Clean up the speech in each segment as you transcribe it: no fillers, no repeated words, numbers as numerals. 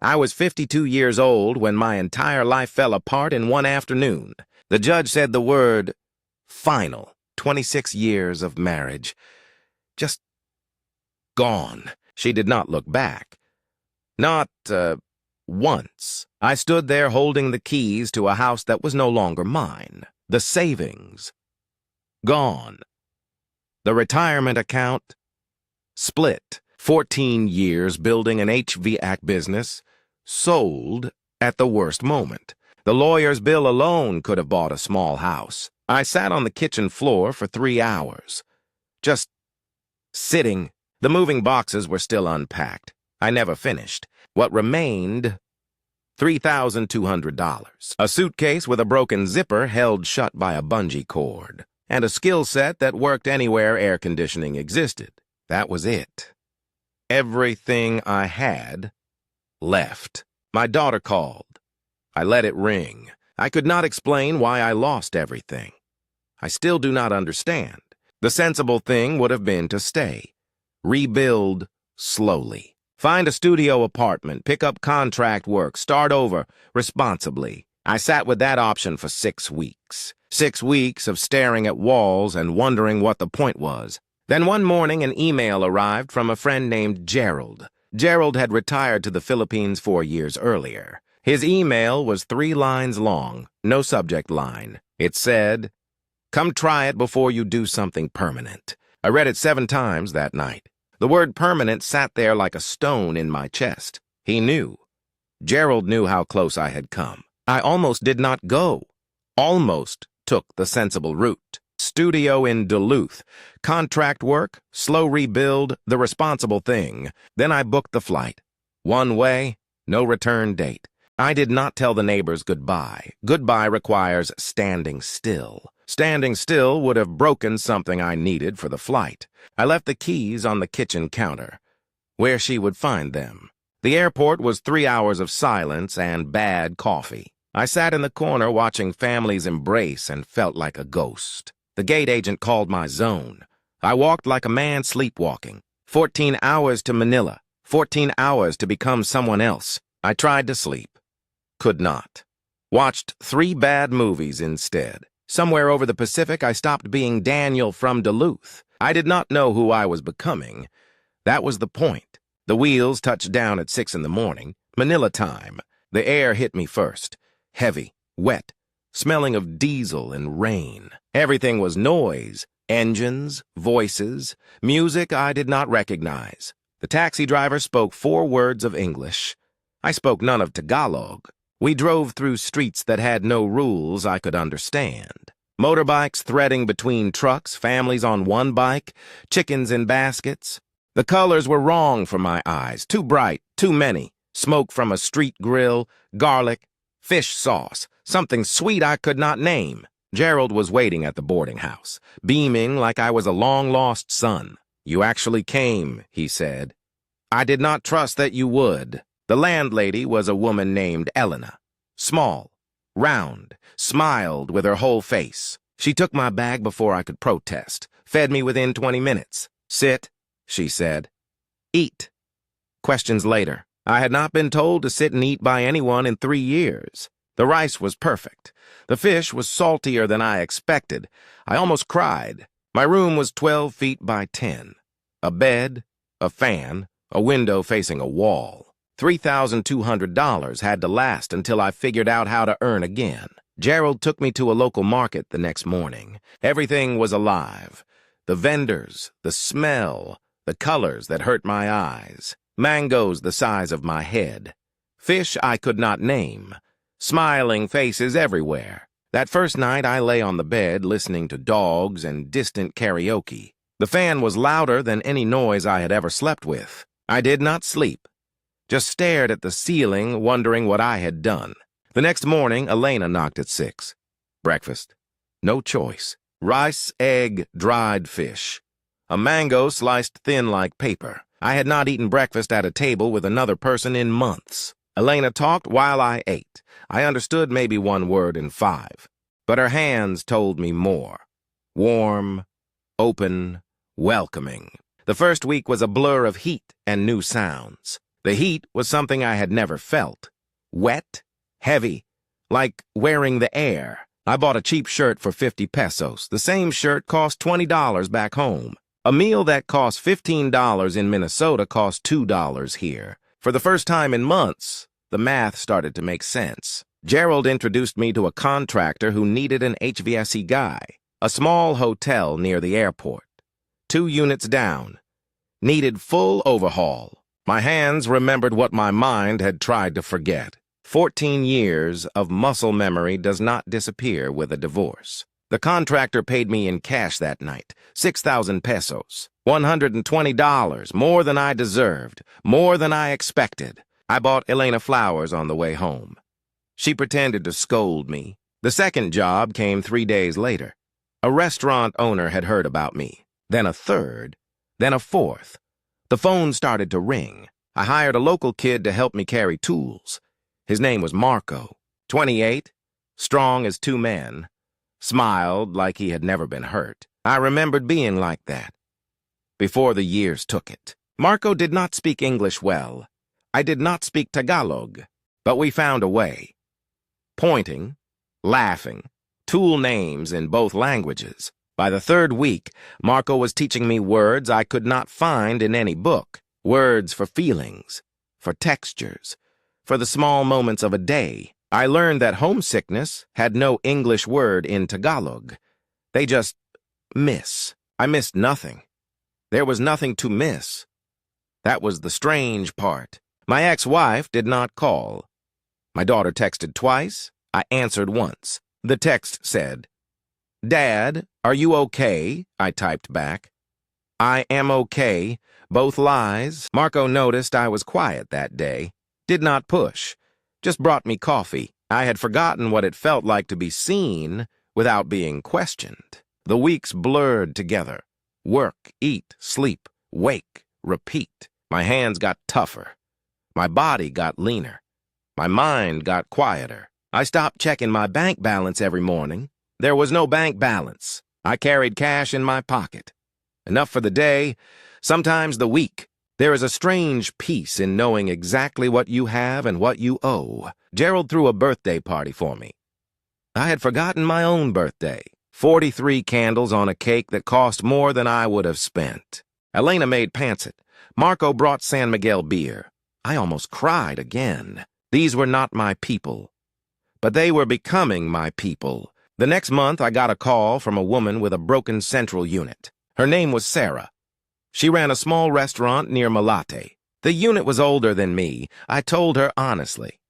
I was 52 years old when my entire life fell apart in one afternoon. The judge said the word final. 26 years of marriage. Just gone. She did not look back. Not, once. I stood there holding the keys to a house that was no longer mine. The savings. Gone. The retirement account. Split. 14 years building an HVAC business. Sold at the worst moment. The lawyer's bill alone could have bought a small house. I sat on the kitchen floor for 3 hours. Just sitting. The moving boxes were still unpacked. I never finished. What remained? $3,200. A suitcase with a broken zipper held shut by a bungee cord. And a skill set that worked anywhere air conditioning existed. That was it. Everything I had left. My daughter called. I let it ring. I could not explain why I lost everything. I still do not understand. The sensible thing would have been to stay. Rebuild slowly. Find a studio apartment, pick up contract work, start over responsibly. I sat with that option for 6 weeks. 6 weeks of staring at walls and wondering what the point was. Then one morning an email arrived from a friend named Gerald. Gerald had retired to the Philippines 4 years earlier. His email was 3 lines long, no subject line. It said, "Come try it before you do something permanent." I read it 7 times that night. The word permanent sat there like a stone in my chest. He knew. Gerald knew how close I had come. I almost did not go. Almost took the sensible route. Studio in Duluth. Contract work, slow rebuild, the responsible thing. Then I booked the flight. One way, no return date. I did not tell the neighbors goodbye. Goodbye requires standing still. Standing still would have broken something I needed for the flight. I left the keys on the kitchen counter, where she would find them. The airport was 3 hours of silence and bad coffee. I sat in the corner watching families embrace and felt like a ghost. The gate agent called my zone. I walked like a man sleepwalking. 14 hours to Manila. 14 hours to become someone else. I tried to sleep. Could not. Watched 3 bad movies instead. Somewhere over the Pacific, I stopped being Daniel from Duluth. I did not know who I was becoming. That was the point. The wheels touched down at 6 in the morning. Manila time. The air hit me first. Heavy, wet, smelling of diesel and rain. Everything was noise, engines, voices, music I did not recognize. The taxi driver spoke 4 words of English. I spoke none of Tagalog. We drove through streets that had no rules I could understand. Motorbikes threading between trucks, families on one bike, chickens in baskets. The colors were wrong for my eyes, too bright, too many. Smoke from a street grill, garlic, fish sauce, something sweet I could not name. Gerald was waiting at the boarding house, beaming like I was a long-lost son. "You actually came," he said. "I did not trust that you would." The landlady was a woman named Elena. Small, round, smiled with her whole face. She took my bag before I could protest, fed me within 20 minutes. "Sit," she said. "Eat." Questions later. I had not been told to sit and eat by anyone in 3 years. The rice was perfect. The fish was saltier than I expected. I almost cried. My room was 12 feet by 10. A bed, a fan, a window facing a wall. $3,200 had to last until I figured out how to earn again. Gerald took me to a local market the next morning. Everything was alive. The vendors, the smell, the colors that hurt my eyes. Mangoes the size of my head. Fish I could not name. Smiling faces everywhere. That first night I lay on the bed listening to dogs and distant karaoke. The fan was louder than any noise I had ever slept with. I did not sleep. Just stared at the ceiling, wondering what I had done. The next morning, Elena knocked at 6. Breakfast. No choice. Rice, egg, dried fish. A mango sliced thin like paper. I had not eaten breakfast at a table with another person in months. Elena talked while I ate. I understood maybe 1 word in 5. But her hands told me more. Warm, open, welcoming. The first week was a blur of heat and new sounds. The heat was something I had never felt. Wet, heavy, like wearing the air. I bought a cheap shirt for 50 pesos. The same shirt cost $20 back home. A meal that cost $15 in Minnesota cost $2 here. For the first time in months, the math started to make sense. Gerald introduced me to a contractor who needed an HVAC guy. A small hotel near the airport. 2 units down. Needed full overhaul. My hands remembered what my mind had tried to forget. 14 years of muscle memory does not disappear with a divorce. The contractor paid me in cash that night, 6,000 pesos, $120, more than I deserved, more than I expected. I bought Elena flowers on the way home. She pretended to scold me. The second job came 3 days later. A restaurant owner had heard about me, then a third, then a fourth. The phone started to ring. I hired a local kid to help me carry tools. His name was Marco, 28, strong as 2 men, smiled like he had never been hurt. I remembered being like that before the years took it. Marco did not speak English well. I did not speak Tagalog, but we found a way. Pointing, laughing, tool names in both languages. By the 3rd week, Marco was teaching me words I could not find in any book. Words for feelings, for textures, for the small moments of a day. I learned that homesickness had no English word in Tagalog. They just miss. I missed nothing. There was nothing to miss. That was the strange part. My ex-wife did not call. My daughter texted twice. I answered once. The text said, "Dad, are you okay?" I typed back. "I am okay." Both lies. Marco noticed I was quiet that day. Did not push. Just brought me coffee. I had forgotten what it felt like to be seen without being questioned. The weeks blurred together. Work, eat, sleep, wake, repeat. My hands got tougher. My body got leaner. My mind got quieter. I stopped checking my bank balance every morning. There was no bank balance. I carried cash in my pocket. Enough for the day, sometimes the week. There is a strange peace in knowing exactly what you have and what you owe. Gerald threw a birthday party for me. I had forgotten my own birthday. 43 candles on a cake that cost more than I would have spent. Elena made pancit. Marco brought San Miguel beer. I almost cried again. These were not my people, but they were becoming my people. The next month, I got a call from a woman with a broken central unit. Her name was Sarah. She ran a small restaurant near Malate. The unit was older than me. I told her honestly.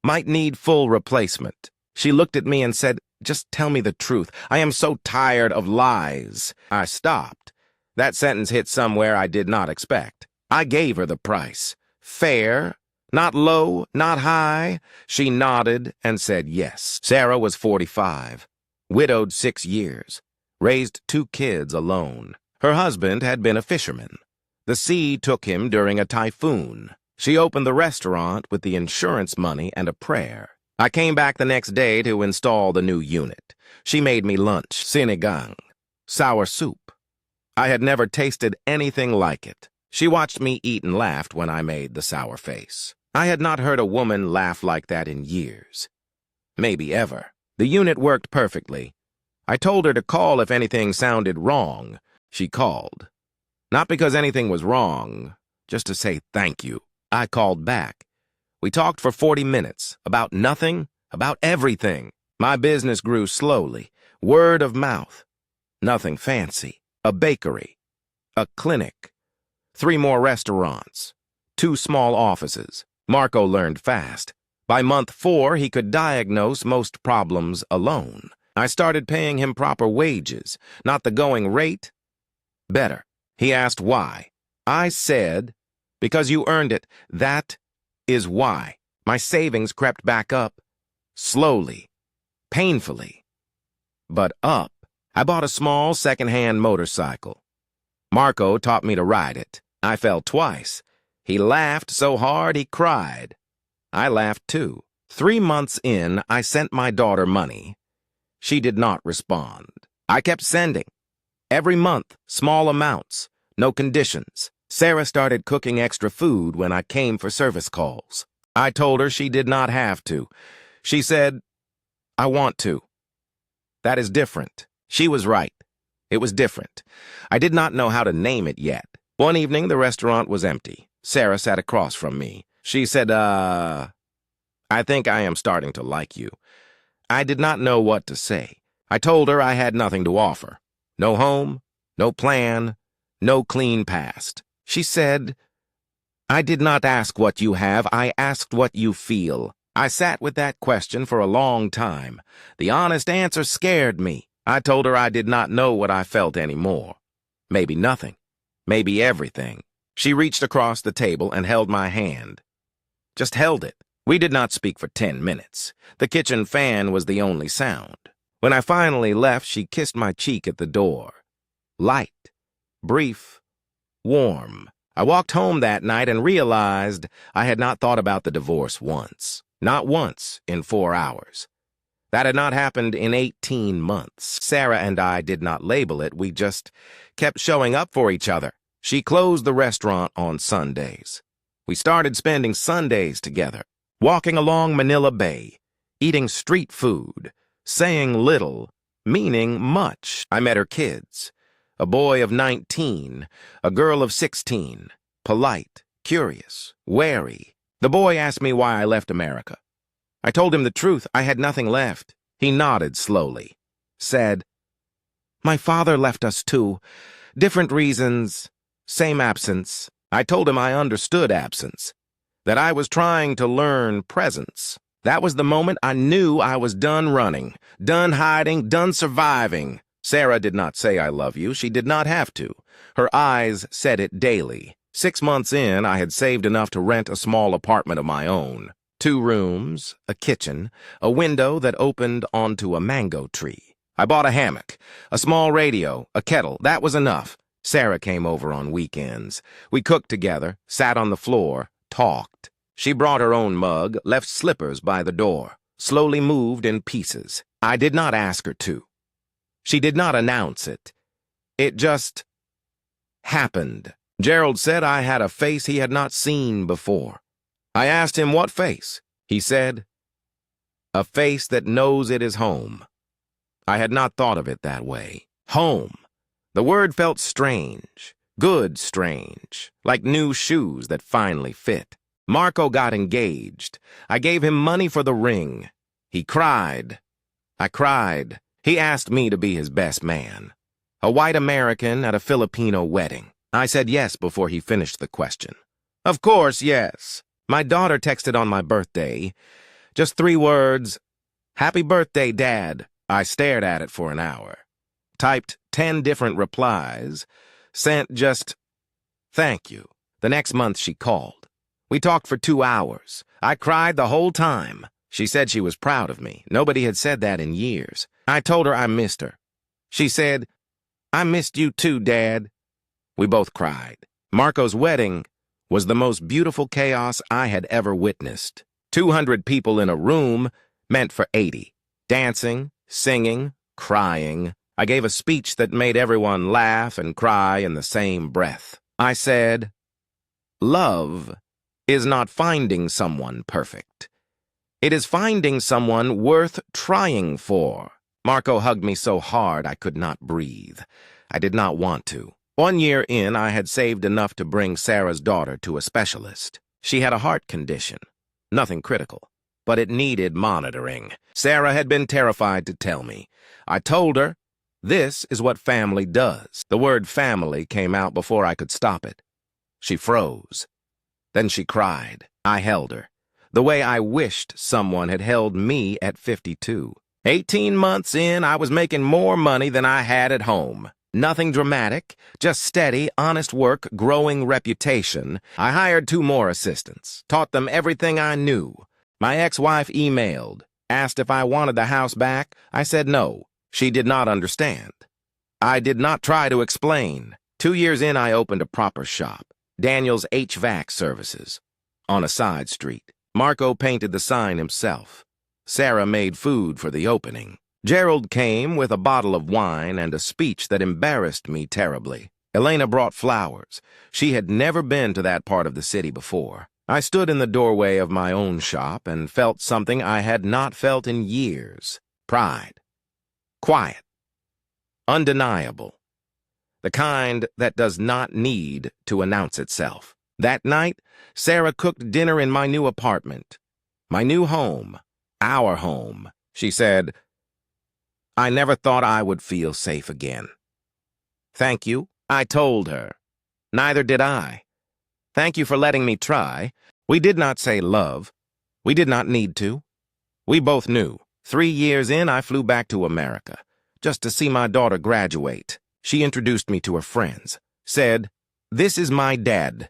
Might need full replacement. She looked at me and said, "Just tell me the truth. I am so tired of lies." I stopped. That sentence hit somewhere I did not expect. I gave her the price. Fair, not low, not high. She nodded and said yes. Sarah was 45, widowed 6 years, raised 2 kids alone. Her husband had been a fisherman. The sea took him during a typhoon. She opened the restaurant with the insurance money and a prayer. I came back the next day to install the new unit. She made me lunch, sinigang, sour soup. I had never tasted anything like it. She watched me eat and laughed when I made the sour face. I had not heard a woman laugh like that in years. Maybe ever. The unit worked perfectly. I told her to call if anything sounded wrong. She called. Not because anything was wrong, just to say thank you. I called back. We talked for 40 minutes, about nothing, about everything. My business grew slowly, word of mouth. Nothing fancy. A bakery, a clinic, 3 more restaurants, 2 small offices. Marco learned fast. By month 4, he could diagnose most problems alone. I started paying him proper wages, not the going rate. Better. He asked why. I said, because you earned it. That is why. My savings crept back up, slowly, painfully, but up. I bought a small second-hand motorcycle. Marco taught me to ride it. I fell twice. He laughed so hard he cried. I laughed too. 3 months in, I sent my daughter money. She did not respond. I kept sending. Every month, small amounts, no conditions. Sarah started cooking extra food when I came for service calls. I told her she did not have to. She said, "I want to." That is different. She was right. It was different. I did not know how to name it yet. One evening, the restaurant was empty. Sarah sat across from me. She said, I think I am starting to like you." I did not know what to say. I told her I had nothing to offer. No home, no plan, no clean past. She said, "I did not ask what you have, I asked what you feel." I sat with that question for a long time. The honest answer scared me. I told her I did not know what I felt anymore. Maybe nothing. Maybe everything. She reached across the table and held my hand. Just held it. We did not speak for 10 minutes. The kitchen fan was the only sound. When I finally left, she kissed my cheek at the door. Light, brief, warm. I walked home that night and realized I had not thought about the divorce once. Not once in 4 hours. That had not happened in 18 months. Sarah and I did not label it. We just kept showing up for each other. She closed the restaurant on Sundays. We started spending Sundays together, walking along Manila Bay, eating street food, saying little, meaning much. I met her kids. A boy of 19, a girl of 16, polite, curious, wary. The boy asked me why I left America. I told him the truth. I had nothing left. He nodded slowly, said, "My father left us too. Different reasons, same absence." I told him I understood absence, that I was trying to learn presence. That was the moment I knew I was done running, done hiding, done surviving. Sarah did not say I love you. She did not have to. Her eyes said it daily. 6 months in, I had saved enough to rent a small apartment of my own. 2 rooms, a kitchen, a window that opened onto a mango tree. I bought a hammock, a small radio, a kettle. That was enough. Sarah came over on weekends. We cooked together, sat on the floor, talked. She brought her own mug, left slippers by the door, slowly moved in pieces. I did not ask her to. She did not announce it. It just happened. Gerald said I had a face he had not seen before. I asked him what face. He said, "A face that knows it is home." I had not thought of it that way. Home. The word felt strange, good strange, like new shoes that finally fit. Marco got engaged. I gave him money for the ring. He cried. I cried. He asked me to be his best man. A white American at a Filipino wedding. I said yes before he finished the question. Of course, yes. My daughter texted on my birthday. Just 3 words. "Happy birthday, Dad." I stared at it for an hour. Typed 10 different replies. Sent just, "Thank you." The next month she called. We talked for 2 hours. I cried the whole time. She said she was proud of me. Nobody had said that in years. I told her I missed her. She said, "I missed you too, Dad." We both cried. Marco's wedding was the most beautiful chaos I had ever witnessed. 200 people in a room meant for 80. Dancing, singing, crying. I gave a speech that made everyone laugh and cry in the same breath. I said, "Love is not finding someone perfect. It is finding someone worth trying for." Marco hugged me so hard I could not breathe. I did not want to. 1 year in, I had saved enough to bring Sarah's daughter to a specialist. She had a heart condition. Nothing critical, but it needed monitoring. Sarah had been terrified to tell me. I told her, this is what family does. The word family came out before I could stop it. She froze. Then she cried. I held her, the way I wished someone had held me at 52. 18 months in, I was making more money than I had at home. Nothing dramatic, just steady, honest work, growing reputation. I hired 2 more assistants, taught them everything I knew. My ex-wife emailed, asked if I wanted the house back. I said no. She did not understand. I did not try to explain. 2 years in, I opened a proper shop, Daniel's HVAC Services, on a side street. Marco painted the sign himself. Sarah made food for the opening. Gerald came with a bottle of wine and a speech that embarrassed me terribly. Elena brought flowers. She had never been to that part of the city before. I stood in the doorway of my own shop and felt something I had not felt in years. Pride. Quiet. Undeniable. The kind that does not need to announce itself. That night, Sarah cooked dinner in my new apartment. My new home. Our home. She said, "I never thought I would feel safe again." "Thank you," I told her. "Neither did I. Thank you for letting me try." We did not say love. We did not need to. We both knew. 3 years in, I flew back to America, just to see my daughter graduate. She introduced me to her friends. Said, "This is my dad.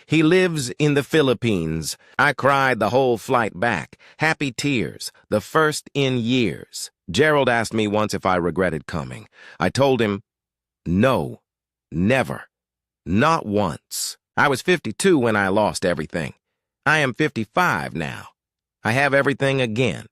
He lives in the Philippines." I cried the whole flight back. Happy tears, the first in years. Gerald asked me once if I regretted coming. I told him, no, never, not once. I was 52 when I lost everything. I am 55 now. I have everything again.